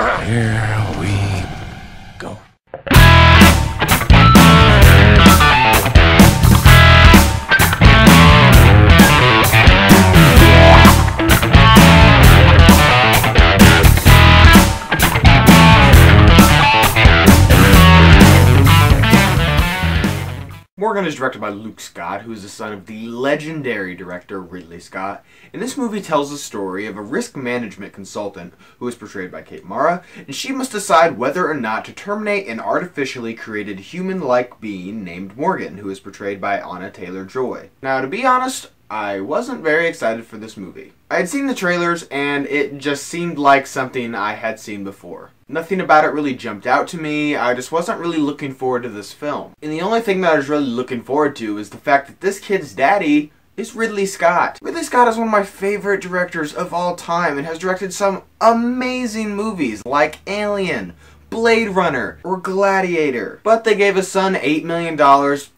Here we go. Morgan is directed by Luke Scott, who is the son of the legendary director Ridley Scott, and this movie tells the story of a risk management consultant who is portrayed by Kate Mara, and she must decide whether or not to terminate an artificially created human-like being named Morgan, who is portrayed by Anya Taylor-Joy. Now, to be honest, I wasn't very excited for this movie. I had seen the trailers, and it just seemed like something I had seen before. Nothing about it really jumped out to me. I just wasn't really looking forward to this film. And the only thing that I was really looking forward to is the fact that this kid's daddy is Ridley Scott. Ridley Scott is one of my favorite directors of all time and has directed some amazing movies like Alien, Blade Runner, or Gladiator. But they gave his son $8 million,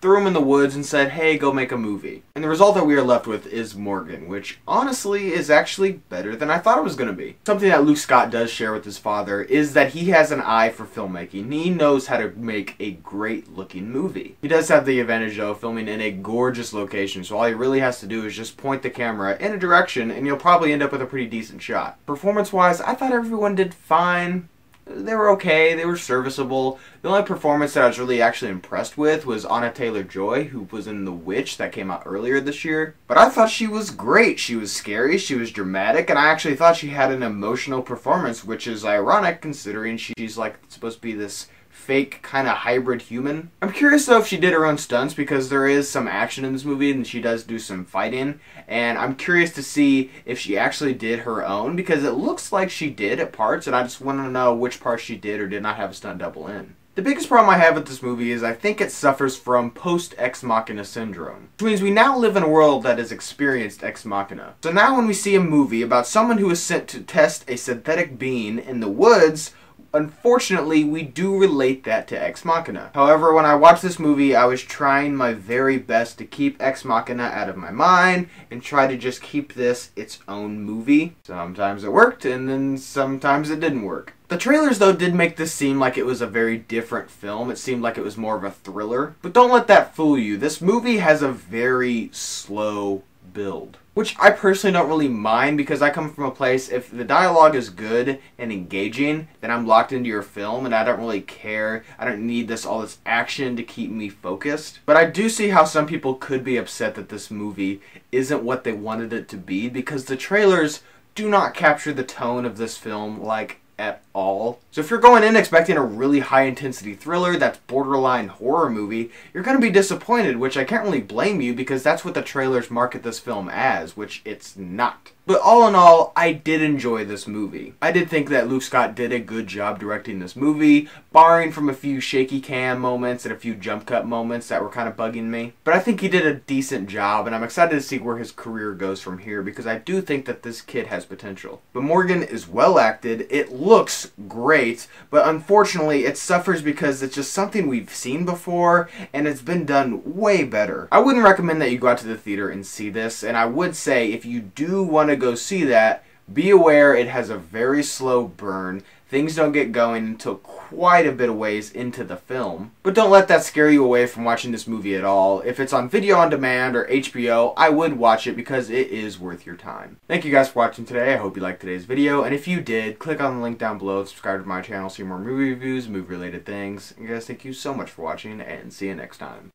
threw him in the woods, and said, hey, go make a movie. And the result that we are left with is Morgan, which honestly is actually better than I thought it was going to be. Something that Luke Scott does share with his father is that he has an eye for filmmaking. He knows how to make a great looking movie. He does have the advantage though of filming in a gorgeous location, so all he really has to do is just point the camera in a direction and you'll probably end up with a pretty decent shot. Performance-wise, I thought everyone did fine. They were okay, they were serviceable. The only performance that I was really actually impressed with was Anya Taylor-Joy, who was in The Witch that came out earlier this year. But I thought she was great. She was scary, she was dramatic, and I actually thought she had an emotional performance, which is ironic considering she's like supposed to be this fake kind of hybrid human. I'm curious though if she did her own stunts because there is some action in this movie and she does do some fighting, and I'm curious to see if she actually did her own because it looks like she did at parts, and I just want to know which parts she did or did not have a stunt double in. The biggest problem I have with this movie is I think it suffers from post-Ex Machina syndrome, which means we now live in a world that has experienced Ex Machina. So now when we see a movie about someone who is sent to test a synthetic being in the woods, unfortunately, we do relate that to Ex Machina. However, when I watched this movie, I was trying my very best to keep Ex Machina out of my mind and try to just keep this its own movie. Sometimes it worked, and then sometimes it didn't work. The trailers, though, did make this seem like it was a very different film. It seemed like it was more of a thriller. But don't let that fool you. This movie has a very slow build, which I personally don't really mind because I come from a place, if the dialogue is good and engaging, then I'm locked into your film and I don't really care. I don't need all this action to keep me focused. But I do see how some people could be upset that this movie isn't what they wanted it to be because the trailers do not capture the tone of this film like at all. So if you're going in expecting a really high intensity thriller that's borderline horror movie, you're going to be disappointed, which I can't really blame you because that's what the trailers market this film as, which it's not. But all in all, I did enjoy this movie. I did think that Luke Scott did a good job directing this movie, barring from a few shaky cam moments and a few jump cut moments that were kind of bugging me. But I think he did a decent job, and I'm excited to see where his career goes from here because I do think that this kid has potential. But Morgan is well acted, it looks great, but unfortunately it suffers because it's just something we've seen before and it's been done way better. I wouldn't recommend that you go out to the theater and see this, and I would say if you do want to go see that, be aware it has a very slow burn. Things don't get going until quite a bit of ways into the film. But don't let that scare you away from watching this movie at all. If it's on video on demand or HBO, I would watch it because it is worth your time. Thank you guys for watching today. I hope you liked today's video. And if you did, click on the link down below, subscribe to my channel, see more movie reviews, movie related things. And guys, thank you so much for watching and see you next time.